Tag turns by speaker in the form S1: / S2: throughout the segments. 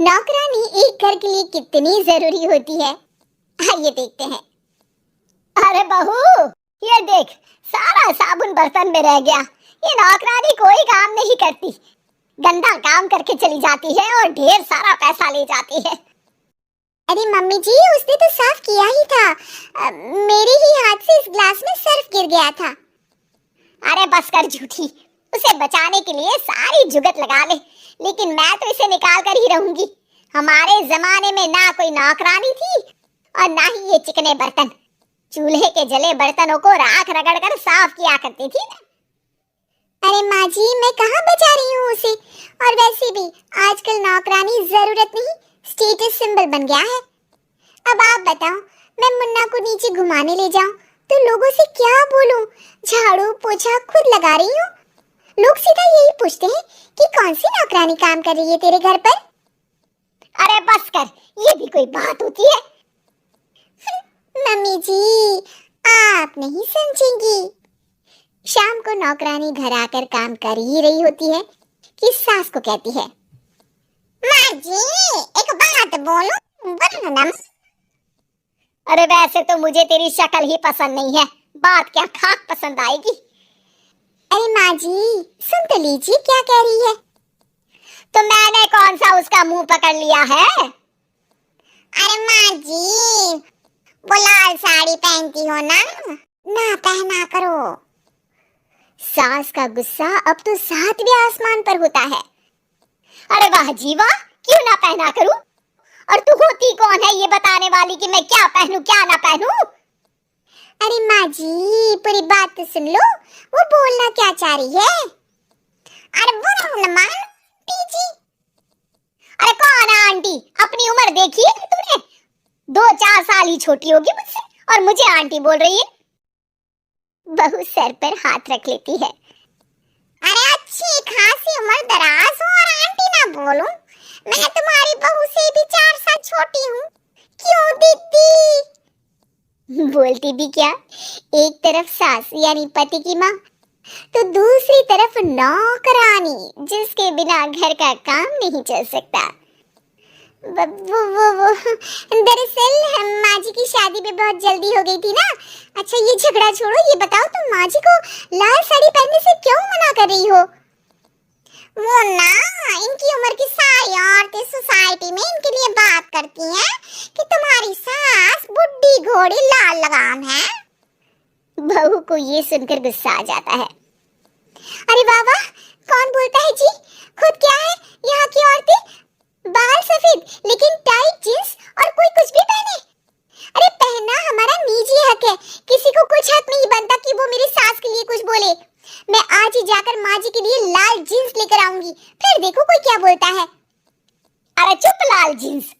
S1: नौकरानी एक घर के लिए कितनी जरूरी होती है, आइए देखते हैं। अरे बहू, ये देख, सारा साबुन बर्तन में रह गया। ये नौकरानी कोई काम नहीं करती, गंदा काम करके चली जाती है और ढेर सारा पैसा ले जाती है। अरे मम्मी जी, उसने तो साफ किया ही था। मेरे ही हाथ से इस ग्लास में सर्फ गिर गया था। अरे बस कर झूठी, उसे बचाने के लिए सारी जुगत लगा ले, लेकिन मैं तो इसे निकाल कर ही रहूंगी। हमारे जमाने में ना कोई नौकरानी थी और ना ही ये चिकने बर्तन। चूल्हे के जले बर्तनों को राख रगड़ कर साफ किया करती थी ना। अरे माँ जी, मैं कहाँ बचा रही हूँ उसे। और वैसे भी आजकल नौकरानी जरूरत नहीं, स्टेटस सिंबल बन गया है। अब आप बताओ, मैं मुन्ना को नीचे घुमाने ले जाऊं तो लोगों से क्या बोलूं? झाड़ू पोछा खुद लगा रही हूँ। लोग सीधा यही पूछते हैं कि कौन सी नौकरानी काम कर रही है तेरे घर पर। अरे बस कर, ये भी कोई बात होती है? मम्मी जी, आप नहीं समझेंगी। शाम को नौकरानी घर आकर काम कर ही रही होती है कि सास को कहती है, माँ जी एक बात बोलूं? अरे वैसे तो मुझे तेरी शक्ल ही पसंद नहीं है, बात क्या खाक पसंद आएगी। अरे माँ जी, सुन तो लीजिए क्या कह रही है। तो मैंने कौन सा उसका मुंह पकड़ लिया है? अरे माँ जी, वो लाल साड़ी पहनती हो ना पहना करो। सास का गुस्सा अब तो 7वें आसमान पर होता है। अरे वाह जी वाह, क्यों ना पहना करूं? और तू होती कौन है ये बताने वाली कि मैं क्या पहनूं क्या ना पहनूं? अरे माँ जी, पूरी बात तो सुन लो, वो बोलना क्या चाह रही है। अरे बोलो ना आंटी जी। अरे कौन है आंटी? अपनी उम्र देखी है तूने? 2-4 साल ही छोटी होगी मुझसे और मुझे आंटी बोल रही है। बहू सर पर हाथ रख लेती है। अरे अच्छी खासी उम्र दराज हो और आंटी ना बोलूं? मैं तुम्हारी बहू से भी 4 साल छोटी हूँ। क्यों दीदी? बोलती भी क्या, एक तरफ सास यानी पति की माँ, तो दूसरी तरफ नौकरानी जिसके बिना घर का काम नहीं चल सकता। वो दरअसल माँ जी की शादी भी बहुत जल्दी हो गई थी ना। अच्छा ये झगड़ा छोड़ो, ये बताओ तुम माँ जी को लाल साड़ी पहनने से क्यों मना कर रही हो? वो ना, इनकी उम्र की सारी औरतें सोसाइटी में इनके लिए बात करती हैं कि तुम्हारी सास बुड्ढी घोड़ी लाल लगाम है। बहू को ये सुनकर गुस्सा आ जाता है। अरे वाह वाह, कौन बोलता है जी? खुद क्या है यहाँ की औरतें? बाल सफेद लेकिन टाइट जींस और कोई कुछ भी पहने। अरे पहनना हमारा निजी हक है, किसी को कुछ हक नहीं बनता कि वो मेरी सास के लिए कुछ बोले। मैं आज ही जाकर माँ जी के लिए लाल जींस लेकर आऊंगी, फिर देखो कोई क्या बोलता है। अरे चुप लाल जींस।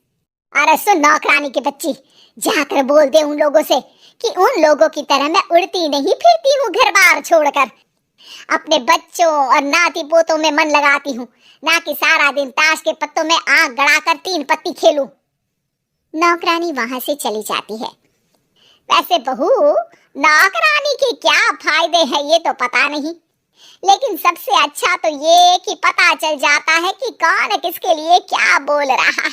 S1: अरे सुन नौकरानी के बच्ची, जाकर बोल दे उन लोगों से कि उन लोगों की तरह मैं उड़ती नहीं फिरती हूँ घर बार छोड़कर। अपने बच्चों और नाती पोतों में मन लगाती हूँ, ना कि सारा दिन ताश के पत्तों में आंख गड़ाकर 3 पत्ती खेलूं। नौकरानी वहां से चली जाती है। वैसे बहू, नौकरानी के क्या फायदे हैं ये तो पता नहीं, लेकिन सबसे अच्छा तो ये कि पता चल जाता है कि कौन किसके लिए क्या बोल रहा है।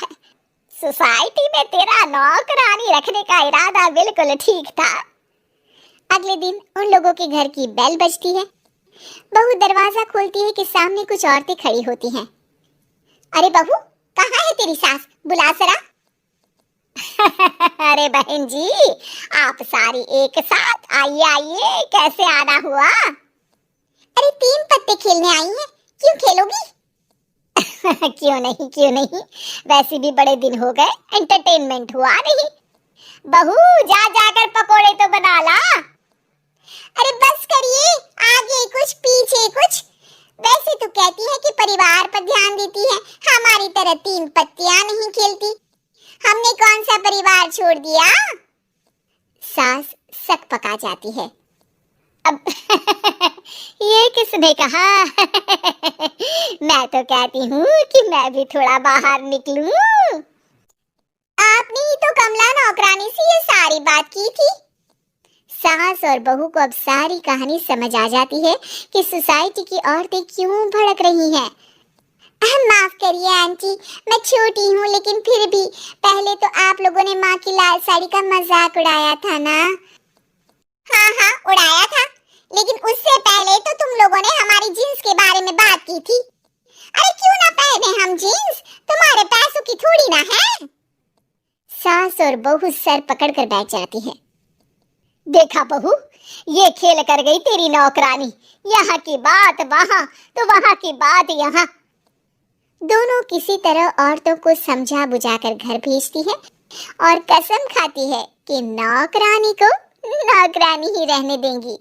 S1: सोसाइटी में तेरा नौकरानी रखने का इरादा बिल्कुल ठीक था। अगले दिन उन लोगों के घर की बेल बजती है। बहू दरवाजा खोलती है कि सामने कुछ औरतें खड़ी होती हैं। अरे बहू, कहाँ है तेरी सास? बुला जरा। अरे बहन जी, आप सारी एक साथ आइए आइए, कैसे आना हुआ? अरे 3 पत्ते खेलने आई हैं, क्यों खेलोगी? क्यों नहीं, वैसे भी बड़े दिन हो गए, एंटरटेनमेंट हुआ नहीं। बहू जा जाकर पकोड़े तो बना ला। अरे बस करिए, आगे कुछ पीछे कुछ। वैसे तो कहती है कि परिवार पर ध्यान देती है, हमारी तरह 3 पत्तियां नहीं खेलती। हमने कौन सा परिवार छोड़ दिया? सास सक पका जाती है। अब ये किसने कहा? मैं तो कहती हूँ कि मैं भी थोड़ा बाहर निकलूं। आपने ही तो कमला नौकरानी से ये सारी बात की थी। सास और बहू को अब सारी कहानी समझ आ जाती है कि सोसाइटी की औरतें क्यों भड़क रही हैं। माफ करिए आंटी, मैं छोटी हूँ लेकिन फिर भी पहले तो आप लोगों ने माँ की लाल साड़ी का मजाक उड़ाया था ना। हाँ हाँ उड़ाया था, लेकिन उससे पहले तो तुम लोगों ने हमारी जीन्स के बारे में बात की थी। अरे क्यों ना पहने हम जीन्स, तुम्हारे पैसों की थोड़ी ना है। सास और बहू सर पकड़ कर बैठ जाती है। देखा बहू, ये खेल कर गई तेरी नौकरानी, यहाँ की बात वहाँ तो वहाँ की बात यहाँ। दोनों किसी तरह औरतों को समझा बुझाकर घर भेजती है और कसम खाती है कि नौकरानी को नौकरानी ही रहने देंगी।